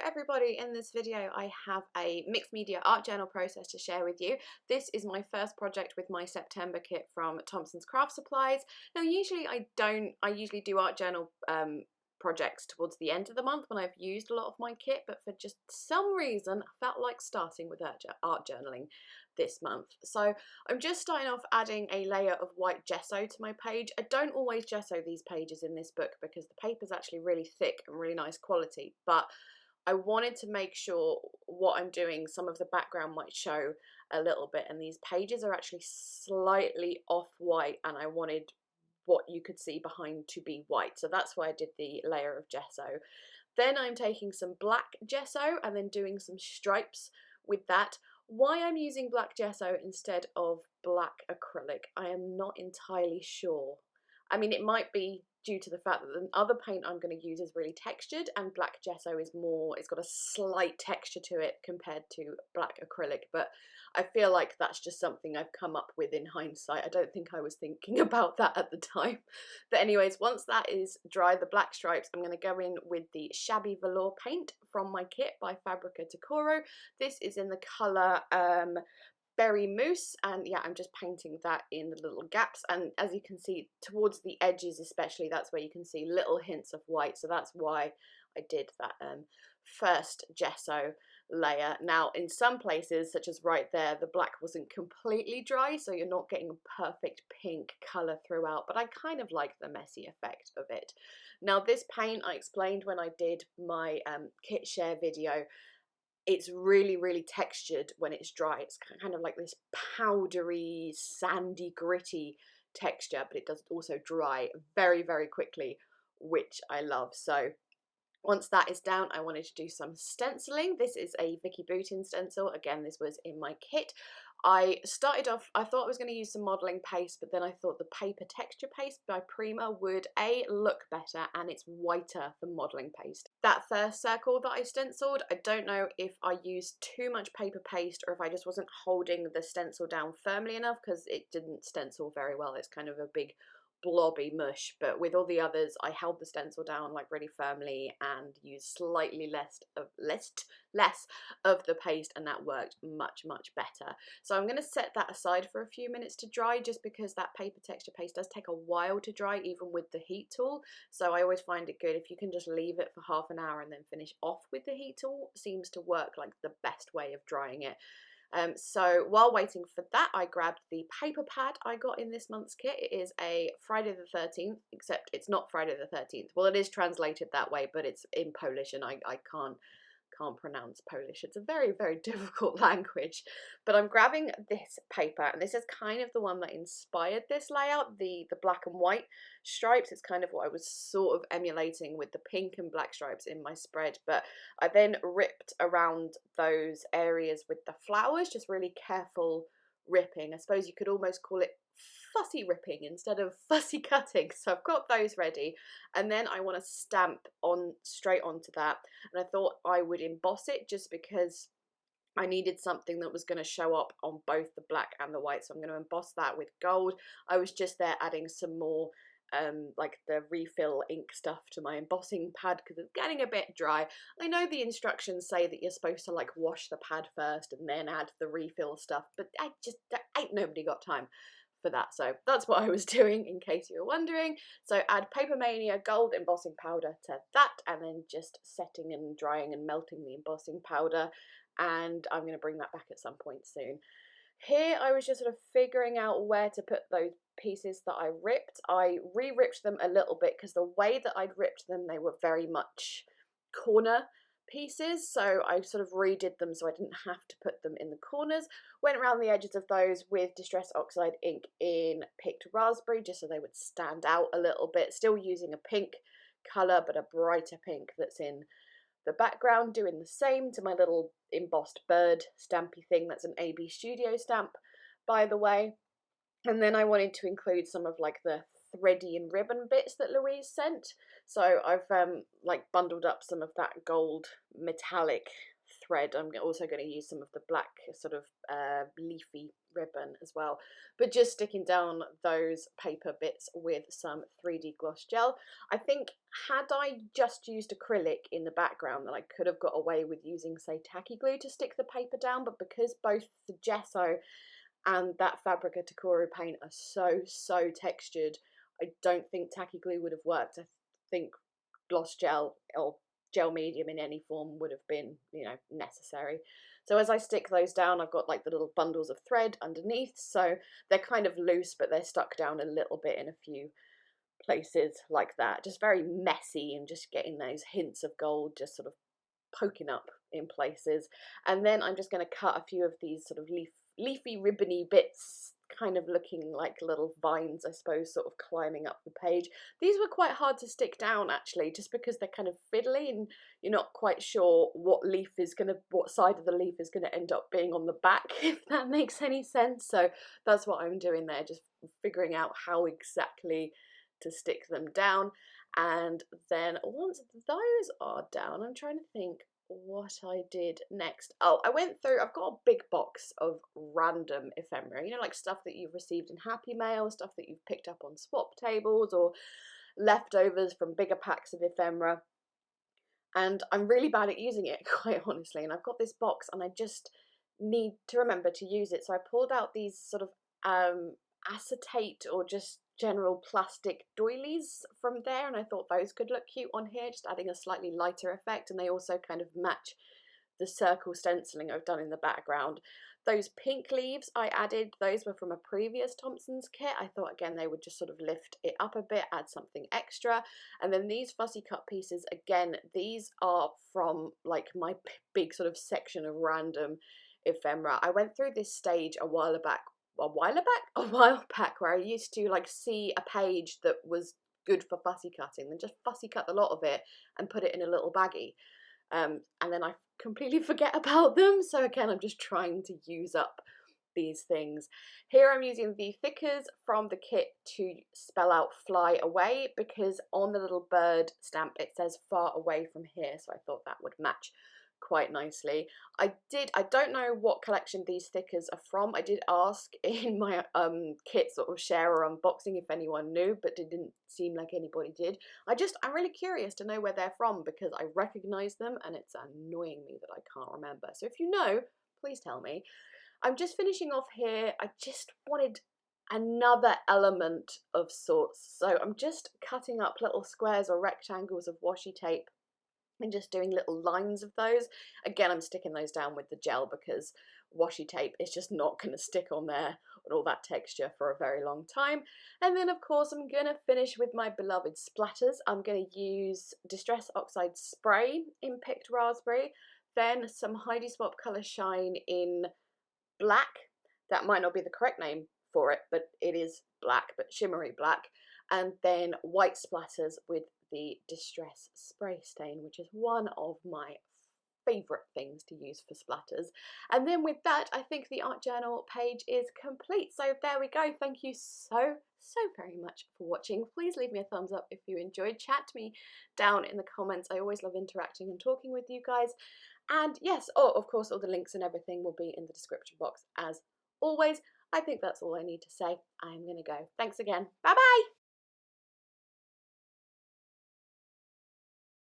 everybody, in this video I have a mixed media art journal process to share with you. This is my first project with my September kit from Thompson's Craft Supplies. Now usually I usually do art journal projects towards the end of the month when I've used a lot of my kit, but for just some reason I felt like starting with art journaling this month. So I'm just starting off adding a layer of white gesso to my page. I don't always gesso these pages in this book because the paper's actually really thick and really nice quality, but I wanted to make sure what I'm doing, some of the background might show a little bit, and these pages are actually slightly off-white and I wanted what you could see behind to be white, so that's why I did the layer of gesso. Then I'm taking some black gesso and then doing some stripes with that. Why I'm using black gesso instead of black acrylic, I am not entirely sure. I mean, it might be due to the fact that the other paint I'm going to use is really textured and black gesso is more, it's got a slight texture to it compared to black acrylic, but I feel like that's just something I've come up with in hindsight. I don't think I was thinking about that at the time. But anyways, once that is dry, the black stripes, I'm going to go in with the Shabby Velour paint from my kit by Fabrica Takoro. This is in the colour Berry Mousse, and yeah, I'm just painting that in the little gaps, and as you can see towards the edges especially, that's where you can see little hints of white, so that's why I did that first gesso layer. Now in some places, such as right there, the black wasn't completely dry, so you're not getting a perfect pink colour throughout, but I kind of like the messy effect of it. Now this paint, I explained when I did my kit share video, it's really textured when it's dry. It's kind of like this powdery, sandy, gritty texture, but it does also dry very quickly, which I love. So once that is down, I wanted to do some stenciling. This is a Vicky Boutin stencil. Again, this was in my kit. I started off, I thought I was going to use some modelling paste, but then I thought the paper texture paste by Prima would A, look better, and it's whiter than modelling paste. That first circle that I stenciled, I don't know if I used too much paper paste or if I just wasn't holding the stencil down firmly enough, because it didn't stencil very well. It's kind of a big blobby mush, but with all the others I held the stencil down like really firmly and used slightly less of the paste, and that worked much better. So I'm going to set that aside for a few minutes to dry, just because that paper texture paste does take a while to dry even with the heat tool, so I always find it good if you can just leave it for half an hour and then finish off with the heat tool. Seems to work like the best way of drying it. So while waiting for that, I grabbed the paper pad I got in this month's kit. It is a Friday the 13th, except it's not Friday the 13th. Well, it is translated that way, but it's in Polish and I can't pronounce Polish. It's a very difficult language. But I'm grabbing this paper, and this is kind of the one that inspired this layout, the black and white stripes. It's kind of what I was sort of emulating with the pink and black stripes in my spread, but I then ripped around those areas with the flowers, just really careful ripping. I suppose you could almost call it fussy ripping instead of fussy cutting. So I've got those ready, and then I want to stamp on straight onto that, and I thought I would emboss it just because I needed something that was going to show up on both the black and the white, so I'm going to emboss that with gold. I was just there adding some more like the refill ink stuff to my embossing pad because it's getting a bit dry. I know the instructions say that you're supposed to like wash the pad first and then add the refill stuff, but ain't nobody got time for that, so that's what I was doing, in case you were wondering. So add Paper Mania gold embossing powder to that, and then just setting and drying and melting the embossing powder, and I'm going to bring that back at some point soon. Here I was just sort of figuring out where to put those pieces that I ripped. I re-ripped them a little bit because the way that I'd ripped them, they were very much corner pieces, so I sort of redid them so I didn't have to put them in the corners. Went around the edges of those with Distress Oxide ink in Picked Raspberry just so they would stand out a little bit, still using a pink colour but a brighter pink that's in the background. Doing the same to my little embossed bird stampy thing. That's an AB Studio stamp, by the way. And then I wanted to include some of like the thready and ribbon bits that Louise sent, so I've like bundled up some of that gold metallic thread. I'm also going to use some of the black sort of leafy ribbon as well, but just sticking down those paper bits with some 3D gloss gel. I think had I just used acrylic in the background, then I could have got away with using, say, tacky glue to stick the paper down, but because both the gesso and that Fabrica Takuru paint are so textured, I don't think tacky glue would have worked. I think gloss gel or gel medium in any form would have been, you know, necessary. So as I stick those down, I've got like the little bundles of thread underneath, so they're kind of loose, but they're stuck down a little bit in a few places like that. Just very messy, and just getting those hints of gold just sort of poking up in places. And then I'm just going to cut a few of these sort of leafy ribbony bits, kind of looking like little vines, I suppose, sort of climbing up the page. These were quite hard to stick down, actually, just because they're kind of fiddly and you're not quite sure what side of the leaf is gonna end up being on the back, if that makes any sense. So that's what I'm doing there, just figuring out how exactly to stick them down. And then once those are down, I'm trying to think what I did next. Oh, I went through, I've got a big box of random ephemera, you know, like stuff that you've received in Happy Mail, stuff that you've picked up on swap tables, or leftovers from bigger packs of ephemera. And I'm really bad at using it, quite honestly, and I've got this box and I just need to remember to use it. So I pulled out these sort of acetate or just general plastic doilies from there, and I thought those could look cute on here, just adding a slightly lighter effect, and they also kind of match the circle stenciling I've done in the background. Those pink leaves I added, those were from a previous Thompson's kit. I thought again they would just sort of lift it up a bit, add something extra. And then these fussy cut pieces, again, these are from like my big sort of section of random ephemera. I went through this stage a while back where I used to like see a page that was good for fussy cutting, then just fussy cut a lot of it and put it in a little baggie. And then I completely forget about them. So again, I'm just trying to use up these things. Here I'm using the thickers from the kit to spell out fly away, because on the little bird stamp it says far away from here, so I thought that would match quite nicely. I don't know what collection these stickers are from. I did ask in my kit sort of share or unboxing if anyone knew, but it didn't seem like anybody did. I'm really curious to know where they're from, because I recognise them and it's annoying me that I can't remember. So if you know, please tell me. I'm just finishing off here. I just wanted another element of sorts, so I'm just cutting up little squares or rectangles of washi tape and just doing little lines of those. Again, I'm sticking those down with the gel because washi tape is just not going to stick on there with all that texture for a very long time. And then of course I'm going to finish with my beloved splatters. I'm going to use Distress Oxide Spray in Picked Raspberry, then some Heidi Swap Colour Shine in black. That might not be the correct name for it, but it is black, but shimmery black. And then white splatters with the Distress Spray Stain, which is one of my favourite things to use for splatters. And then with that, I think the art journal page is complete. So there we go. Thank you so very much for watching. Please leave me a thumbs up if you enjoyed. Chat to me down in the comments. I always love interacting and talking with you guys. And yes, of course, all the links and everything will be in the description box as always. I think that's all I need to say. I'm going to go. Thanks again. Bye bye.